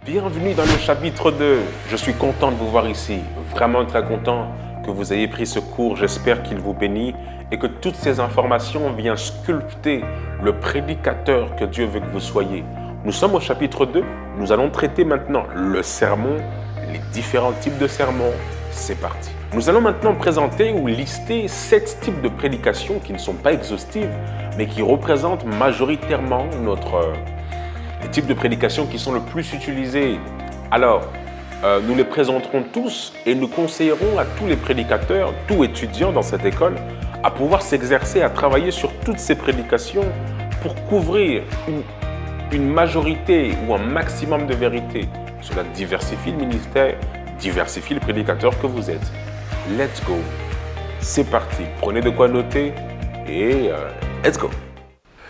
Bienvenue dans le chapitre 2. Je suis content de vous voir ici, vraiment très content que vous ayez pris ce cours. J'espère qu'il vous bénit et que toutes ces informations viennent sculpter le prédicateur que Dieu veut que vous soyez. Nous sommes au chapitre 2. Nous allons traiter maintenant le sermon, les différents types de sermons. C'est parti. Nous allons maintenant présenter ou lister 7 types de prédications qui ne sont pas exhaustives, mais qui représentent majoritairement les types de prédications qui sont le plus utilisés. Alors, nous les présenterons tous et nous conseillerons à tous les prédicateurs, tous étudiants dans cette école, à pouvoir s'exercer à travailler sur toutes ces prédications pour couvrir une majorité ou un maximum de vérité. Cela diversifie le ministère, diversifie le prédicateur que vous êtes. Let's go. C'est parti. Prenez de quoi noter et let's go.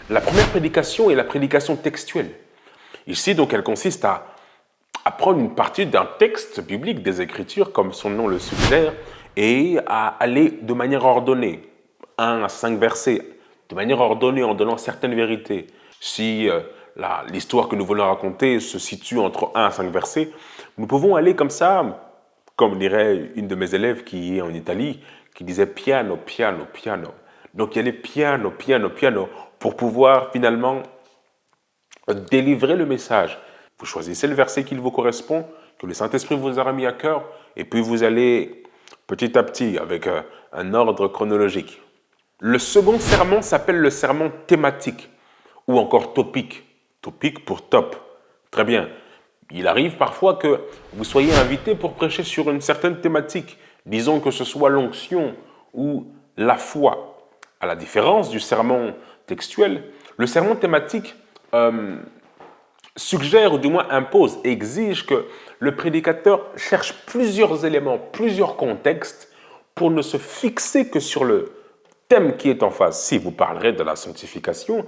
La première prédication est la prédication textuelle. Ici, donc, elle consiste à prendre une partie d'un texte biblique, des Écritures, comme son nom le suggère, et à aller de manière ordonnée, 1 à 5 versets, de manière ordonnée en donnant certaines vérités. Si l'histoire que nous voulons raconter se situe entre 1 à 5 versets, nous pouvons aller comme ça, comme dirait une de mes élèves qui est en Italie, qui disait piano, piano, piano. Donc, il y a les piano, piano, piano, pour pouvoir finalement délivrer le message. Vous choisissez le verset qui vous correspond, que le Saint-Esprit vous aura mis à cœur, et puis vous allez petit à petit avec un ordre chronologique. Le second sermon s'appelle le sermon thématique, ou encore topique. Topique pour top. Très bien. Il arrive parfois que vous soyez invité pour prêcher sur une certaine thématique. Disons que ce soit l'onction ou la foi. À la différence du sermon textuel, le sermon thématique suggère ou du moins impose, exige que le prédicateur cherche plusieurs éléments, plusieurs contextes pour ne se fixer que sur le thème qui est en face. Si vous parlerez de la sanctification,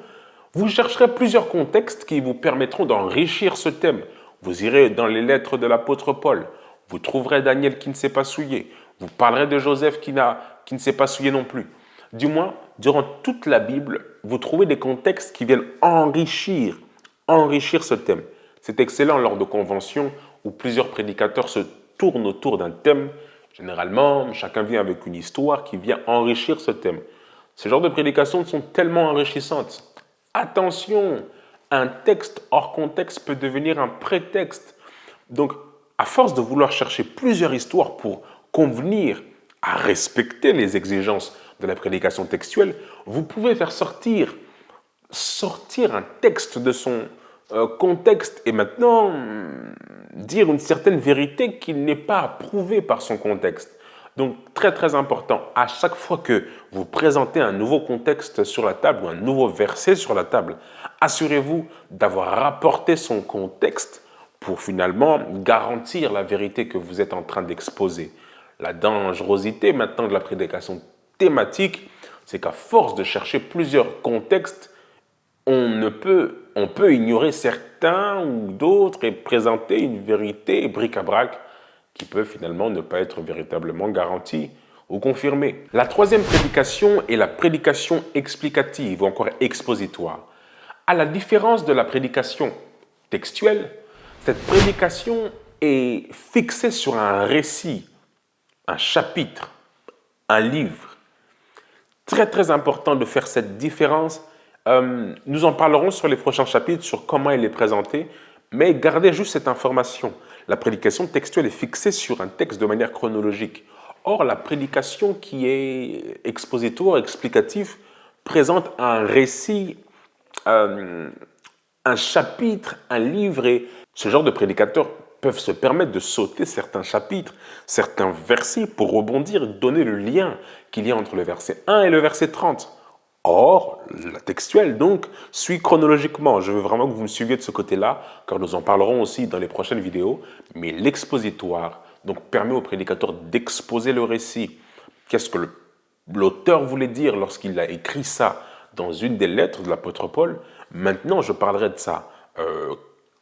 vous chercherez plusieurs contextes qui vous permettront d'enrichir ce thème. Vous irez dans les lettres de l'apôtre Paul, vous trouverez Daniel qui ne s'est pas souillé, vous parlerez de Joseph qui ne s'est pas souillé non plus. Du moins, durant toute la Bible, vous trouvez des contextes qui viennent enrichir ce thème. C'est excellent lors de conventions où plusieurs prédicateurs se tournent autour d'un thème. Généralement, chacun vient avec une histoire qui vient enrichir ce thème. Ce genre de prédications sont tellement enrichissantes. Attention, un texte hors contexte peut devenir un prétexte. Donc, à force de vouloir chercher plusieurs histoires pour convenir à respecter les exigences de la prédication textuelle, vous pouvez faire sortir un texte de son contexte et maintenant dire une certaine vérité qui n'est pas approuvée par son contexte. Donc, très très important, à chaque fois que vous présentez un nouveau contexte sur la table ou un nouveau verset sur la table, assurez-vous d'avoir rapporté son contexte pour finalement garantir la vérité que vous êtes en train d'exposer. La dangerosité maintenant de la prédication thématique, c'est qu'à force de chercher plusieurs contextes, on peut ignorer certains ou d'autres et présenter une vérité bric-à-brac qui peut finalement ne pas être véritablement garantie ou confirmée. La troisième prédication est la prédication explicative ou encore expositoire. À la différence de la prédication textuelle, cette prédication est fixée sur un récit, un chapitre, un livre. Très très important de faire cette différence. Nous en parlerons sur les prochains chapitres, sur comment elle est présentée, mais gardez juste cette information. La prédication textuelle est fixée sur un texte de manière chronologique. Or, la prédication qui est expositoire, explicative, présente un récit, un chapitre, un livre, et ce genre de prédicateurs peuvent se permettre de sauter certains chapitres, certains versets pour rebondir et donner le lien qu'il y a entre le verset 1 et le verset 30. Or, la textuelle, donc, suit chronologiquement. Je veux vraiment que vous me suiviez de ce côté-là, car nous en parlerons aussi dans les prochaines vidéos. Mais l'expositoire, donc, permet au prédicateur d'exposer le récit. Qu'est-ce que l'auteur voulait dire lorsqu'il a écrit ça dans une des lettres de l'apôtre Paul? Maintenant, je parlerai de ça.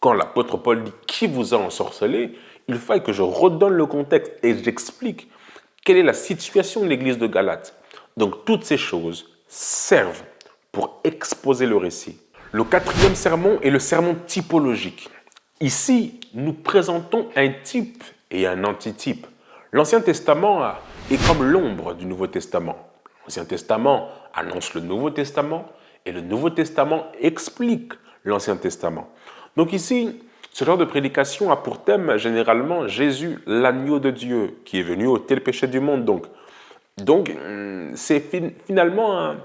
Quand l'apôtre Paul dit « Qui vous a ensorcelé ?», il faut que je redonne le contexte et j'explique quelle est la situation de l'église de Galate. Donc, toutes ces choses servent pour exposer le récit. Le quatrième sermon est le sermon typologique. Ici, nous présentons un type et un antitype. L'Ancien Testament est comme l'ombre du Nouveau Testament. L'Ancien Testament annonce le Nouveau Testament et le Nouveau Testament explique l'Ancien Testament. Donc ici, ce genre de prédication a pour thème généralement Jésus, l'agneau de Dieu, qui est venu ôter le péché du monde. Donc c'est finalement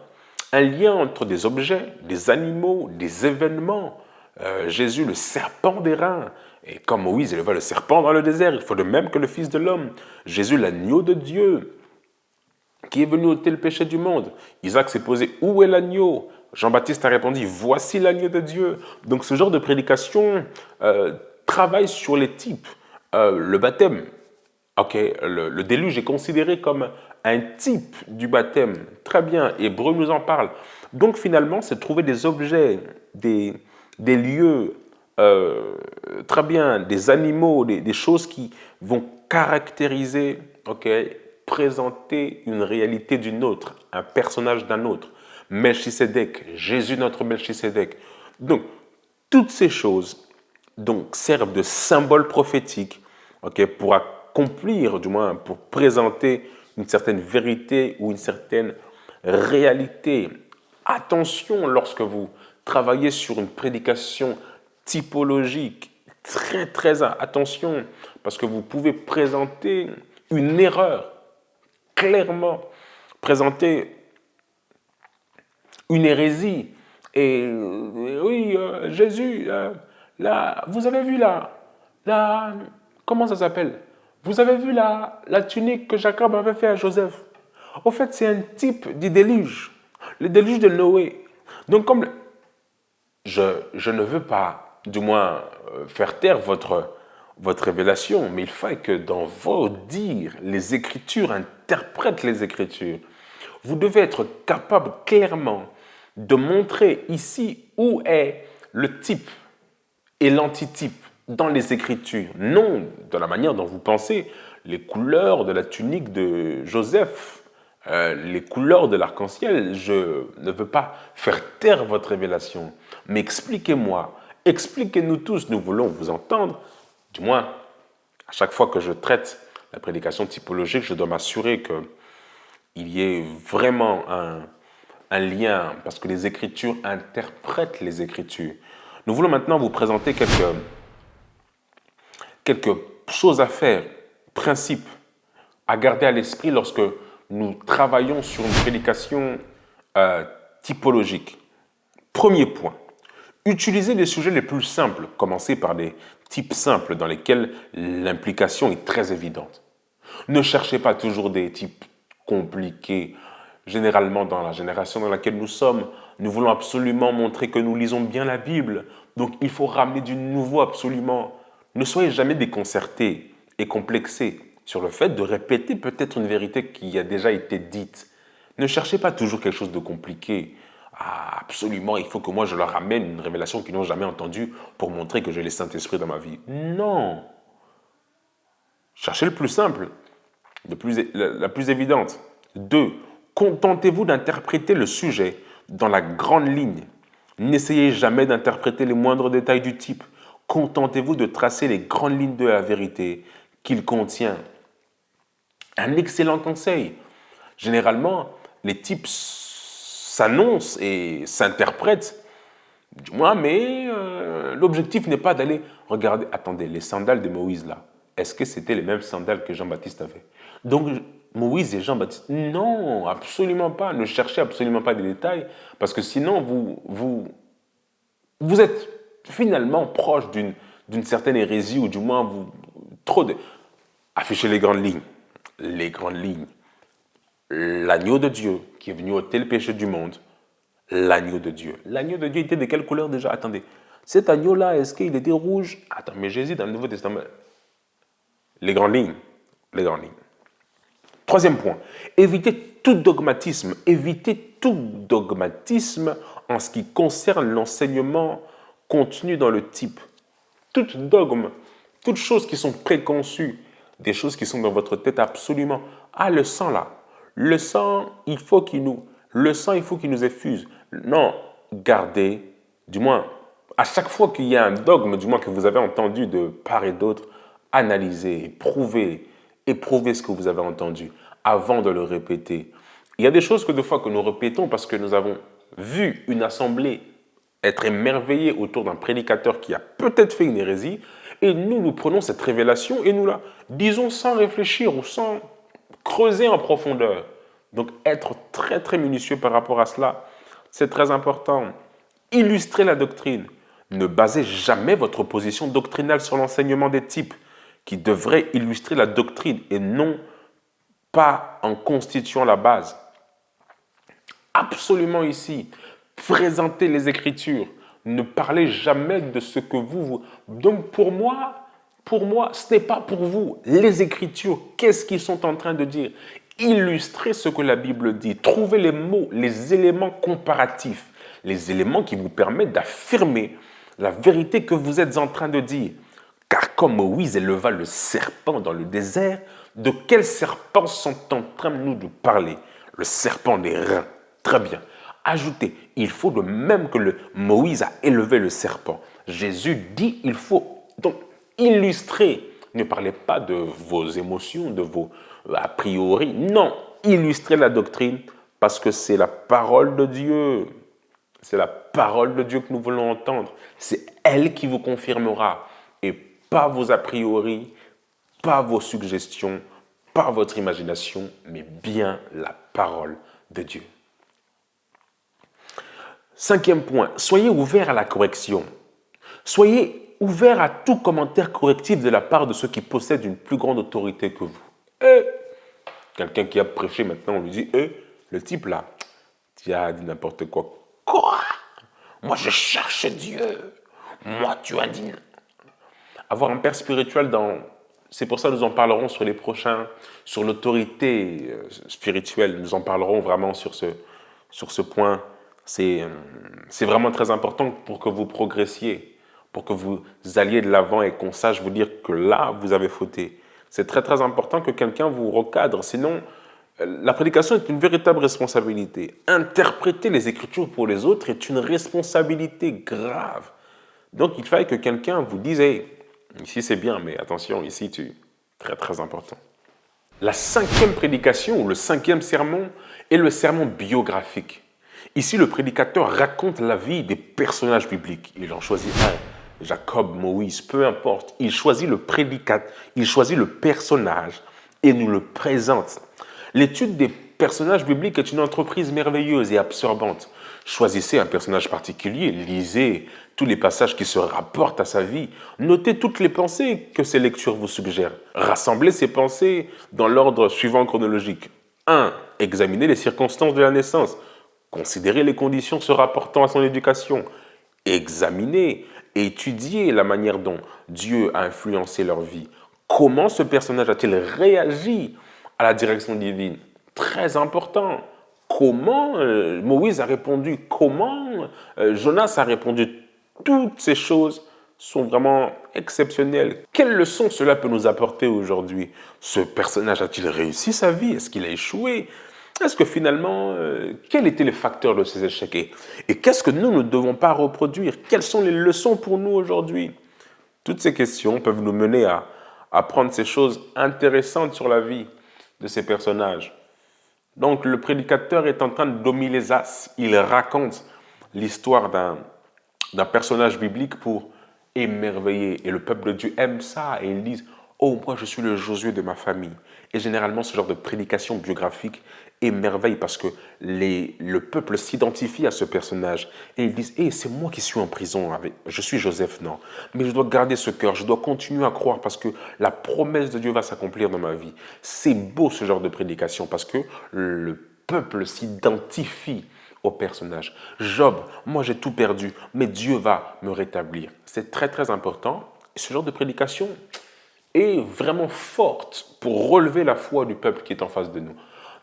un lien entre des objets, des animaux, des événements. Jésus, le serpent d'airain, et comme Moïse éleva le serpent dans le désert, il faut de même que le Fils de l'homme. Jésus, l'agneau de Dieu, qui est venu ôter le péché du monde. Isaac s'est posé, où est l'agneau? Jean-Baptiste a répondu, voici l'agneau de Dieu. Donc ce genre de prédication travaille sur les types. Le baptême, le déluge est considéré comme un type du baptême. Très bien, Hébreu nous en parle. Donc finalement, c'est trouver des objets, des lieux, très bien, des animaux, des choses qui vont caractériser, présenter une réalité d'une autre, un personnage d'un autre. Melchisédek, Jésus notre Melchisédek. Donc, toutes ces choses servent de symbole prophétique pour accomplir, du moins pour présenter une certaine vérité ou une certaine réalité. Attention lorsque vous travaillez sur une prédication typologique, très attention, parce que vous pouvez présenter une erreur, clairement présenter une hérésie. Et oui, Jésus, là, vous avez vu comment ça s'appelle? Vous avez vu la tunique que Jacob avait fait à Joseph? Au fait, c'est un type du déluge, le déluge de Noé. Donc, comme je ne veux pas, du moins, faire taire votre révélation, mais il faut que dans vos dires, les Écritures interprètent les Écritures. Vous devez être capable clairement de montrer ici où est le type et l'antitype dans les Écritures, non de la manière dont vous pensez, les couleurs de la tunique de Joseph, les couleurs de l'arc-en-ciel. Je ne veux pas faire taire votre révélation, mais expliquez-moi, expliquez-nous tous, nous voulons vous entendre. Du moins, à chaque fois que je traite la prédication typologique, je dois m'assurer qu'il y ait vraiment un lien, parce que les Écritures interprètent les Écritures. Nous voulons maintenant vous présenter quelques choses à faire, principes à garder à l'esprit lorsque nous travaillons sur une prédication typologique. Premier point, utilisez les sujets les plus simples, commencez par des types simples dans lesquels l'implication est très évidente. Ne cherchez pas toujours des types compliqués. Généralement, dans la génération dans laquelle nous sommes, nous voulons absolument montrer que nous lisons bien la Bible. Donc, il faut ramener du nouveau absolument. Ne soyez jamais déconcertés et complexés sur le fait de répéter peut-être une vérité qui a déjà été dite. Ne cherchez pas toujours quelque chose de compliqué. Ah, absolument, il faut que moi je leur ramène une révélation qu'ils n'ont jamais entendue pour montrer que j'ai le Saint-Esprit dans ma vie. Non. Cherchez le plus simple, la plus évidente. 2. Contentez-vous d'interpréter le sujet dans la grande ligne. N'essayez jamais d'interpréter les moindres détails du type. Contentez-vous de tracer les grandes lignes de la vérité qu'il contient. Un excellent conseil. Généralement, les types s'annoncent et s'interprètent, du moins, mais l'objectif n'est pas d'aller regarder. Attendez, les sandales de Moïse là, est-ce que c'était les mêmes sandales que Jean-Baptiste avait? Donc, Moïse et Jean-Baptiste, non, absolument pas. Ne cherchez absolument pas des détails, parce que sinon, vous êtes finalement proche d'une certaine hérésie, ou du moins, affichez les grandes lignes. Les grandes lignes. L'agneau de Dieu qui est venu ôter le péché du monde. L'agneau de Dieu. L'agneau de Dieu était de quelle couleur déjà? Attendez. Cet agneau-là, est-ce qu'il était rouge? Attends, mais Jésus dans le Nouveau Testament. Les grandes lignes. Les grandes lignes. Troisième point. Évitez tout dogmatisme. Évitez tout dogmatisme en ce qui concerne l'enseignement contenu dans le type. Tout dogme, toutes choses qui sont préconçues, des choses qui sont dans votre tête absolument. Ah, le sang là. Le sang, il faut qu'il nous effuse. Non, gardez, du moins, à chaque fois qu'il y a un dogme, du moins que vous avez entendu de part et d'autre, analysez, éprouvez ce que vous avez entendu avant de le répéter. Il y a des choses que des fois que nous répétons parce que nous avons vu une assemblée être émerveillée autour d'un prédicateur qui a peut-être fait une hérésie, et nous prenons cette révélation et nous la disons sans réfléchir ou sans creuser en profondeur. Donc être très très minutieux par rapport à cela, c'est très important. Illustrer la doctrine. Ne basez jamais votre position doctrinale sur l'enseignement des types qui devraient illustrer la doctrine et non pas en constituant la base. Absolument ici, présentez les Écritures. Ne parlez jamais de ce que vous... Donc pour moi, ce n'est pas pour vous. Les Écritures, qu'est-ce qu'ils sont en train de dire? Illustrez ce que la Bible dit. Trouvez les mots, les éléments comparatifs, les éléments qui vous permettent d'affirmer la vérité que vous êtes en train de dire. Car comme Moïse éleva le serpent dans le désert, de quel serpent sont en train nous de parler? Le serpent des reins. Très bien. Ajoutez, il faut de même que Moïse a élevé le serpent. Jésus dit, il faut donc illustrer. Ne parlez pas de vos émotions, de vos a priori. Non, illustrez la doctrine parce que c'est la parole de Dieu. C'est la parole de Dieu que nous voulons entendre. C'est elle qui vous confirmera et pas vos a priori, pas vos suggestions, pas votre imagination, mais bien la parole de Dieu. 5e point, soyez ouverts à la correction. Soyez ouverts à tout commentaire correctif de la part de ceux qui possèdent une plus grande autorité que vous. Quelqu'un qui a prêché maintenant, on lui dit, le type là, tu as dit n'importe quoi. Quoi? Moi je cherche Dieu. Moi tu as dit... Avoir un père spirituel c'est pour ça que nous en parlerons sur les prochains, sur l'autorité spirituelle. Nous en parlerons vraiment sur ce point. C'est vraiment très important pour que vous progressiez, pour que vous alliez de l'avant et qu'on sache vous dire que là, vous avez fauté. C'est très très important que quelqu'un vous recadre, sinon la prédication est une véritable responsabilité. Interpréter les Écritures pour les autres est une responsabilité grave. Donc il fallait que quelqu'un vous dise, hey, ici c'est bien, mais attention, ici très très important. La 5e prédication ou le 5e sermon est le sermon biographique. Ici, le prédicateur raconte la vie des personnages bibliques. Il en choisit un, Jacob, Moïse, peu importe. Il choisit le prédicateur, il choisit le personnage et nous le présente. L'étude des personnages bibliques est une entreprise merveilleuse et absorbante. Choisissez un personnage particulier, lisez tous les passages qui se rapportent à sa vie, notez toutes les pensées que ces lectures vous suggèrent. Rassemblez ces pensées dans l'ordre suivant chronologique. 1. Examinez les circonstances de la naissance. Considérez les conditions se rapportant à son éducation. Examinez, étudiez la manière dont Dieu a influencé leur vie. Comment ce personnage a-t-il réagi à la direction divine? Très important. Comment Moïse a répondu? Comment Jonas a répondu? Toutes ces choses sont vraiment exceptionnelles. Quelle leçon cela peut nous apporter aujourd'hui? Ce personnage a-t-il réussi sa vie? Est-ce qu'il a échoué? Est-ce que finalement, quels étaient les facteurs de ces échecs? Et qu'est-ce que nous ne devons pas reproduire? Quelles sont les leçons pour nous aujourd'hui? Toutes ces questions peuvent nous mener à apprendre ces choses intéressantes sur la vie de ces personnages. Donc le prédicateur est en train de dominer les as. Il raconte l'histoire d'un personnage biblique pour émerveiller. Et le peuple de Dieu aime ça. Et ils disent, oh, moi je suis le Josué de ma famille. Et généralement, ce genre de prédication biographique émerveille parce que le peuple s'identifie à ce personnage. Et ils disent, c'est moi qui suis en prison. Je suis Joseph, non. Mais je dois garder ce cœur. Je dois continuer à croire parce que la promesse de Dieu va s'accomplir dans ma vie. C'est beau ce genre de prédication parce que le peuple s'identifie au personnage. Job, moi j'ai tout perdu, mais Dieu va me rétablir. C'est très très important. Et ce genre de prédication est vraiment forte pour relever la foi du peuple qui est en face de nous.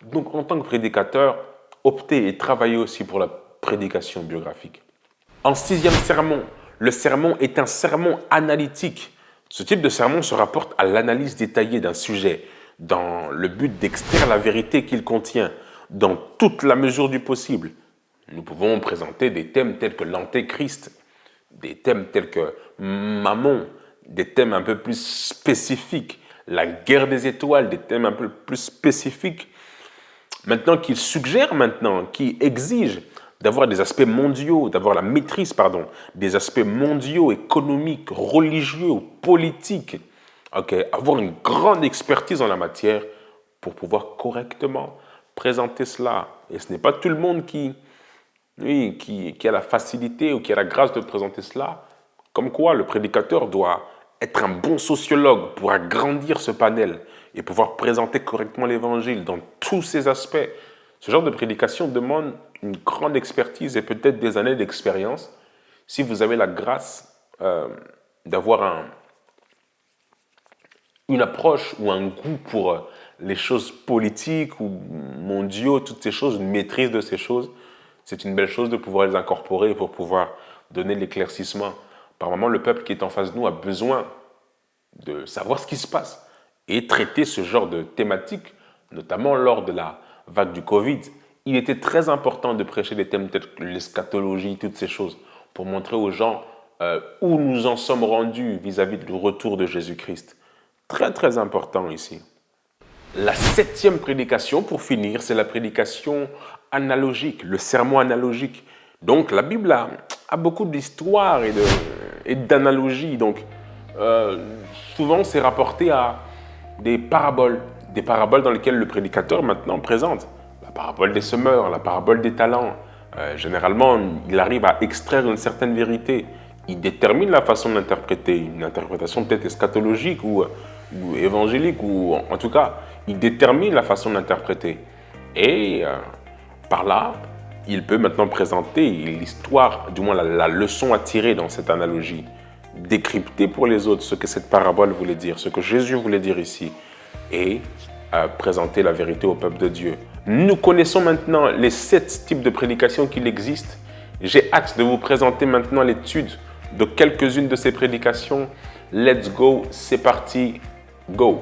Donc en tant que prédicateur, optez et travaillez aussi pour la prédication biographique. En 6e sermon, le sermon est un sermon analytique. Ce type de sermon se rapporte à l'analyse détaillée d'un sujet dans le but d'extraire la vérité qu'il contient dans toute la mesure du possible. Nous pouvons présenter des thèmes tels que l'antéchrist, des thèmes tels que Mammon, des thèmes un peu plus spécifiques, la guerre des étoiles, des thèmes un peu plus spécifiques, maintenant qu'il suggère maintenant, qui exige d'avoir des aspects mondiaux, d'avoir la maîtrise, pardon, des aspects mondiaux, économiques, religieux, politiques, avoir une grande expertise en la matière pour pouvoir correctement présenter cela. Et ce n'est pas tout le monde qui a la facilité ou qui a la grâce de présenter cela. Comme quoi, le prédicateur doit être un bon sociologue pour agrandir ce panel et pouvoir présenter correctement l'évangile dans tous ses aspects. Ce genre de prédication demande une grande expertise et peut-être des années d'expérience. Si vous avez la grâce d'avoir une approche ou un goût pour les choses politiques ou mondiaux, toutes ces choses, une maîtrise de ces choses, c'est une belle chose de pouvoir les incorporer pour pouvoir donner l'éclaircissement. Par moment, le peuple qui est en face de nous a besoin de savoir ce qui se passe et traiter ce genre de thématiques, notamment lors de la vague du Covid. Il était très important de prêcher des thèmes tels que l'eschatologie, toutes ces choses, pour montrer aux gens où nous en sommes rendus vis-à-vis du retour de Jésus-Christ. Très, très important ici. La 7e prédication, pour finir, c'est la prédication analogique, le sermon analogique. Donc, la Bible a beaucoup d'histoires et d'analogies. Donc, souvent, c'est rapporté à des paraboles dans lesquelles le prédicateur maintenant présente. La parabole des semeurs, la parabole des talents. Généralement, il arrive à extraire une certaine vérité. Il détermine la façon d'interpréter, une interprétation peut-être eschatologique ou évangélique, ou en tout cas, il détermine la façon d'interpréter. Et par là, il peut maintenant présenter l'histoire, du moins la leçon à tirer dans cette analogie, décrypter pour les autres ce que cette parabole voulait dire, ce que Jésus voulait dire ici, et présenter la vérité au peuple de Dieu. Nous connaissons maintenant les 7 types de prédications qu'il existe. J'ai hâte de vous présenter maintenant l'étude de quelques-unes de ces prédications. Let's go, c'est parti, go!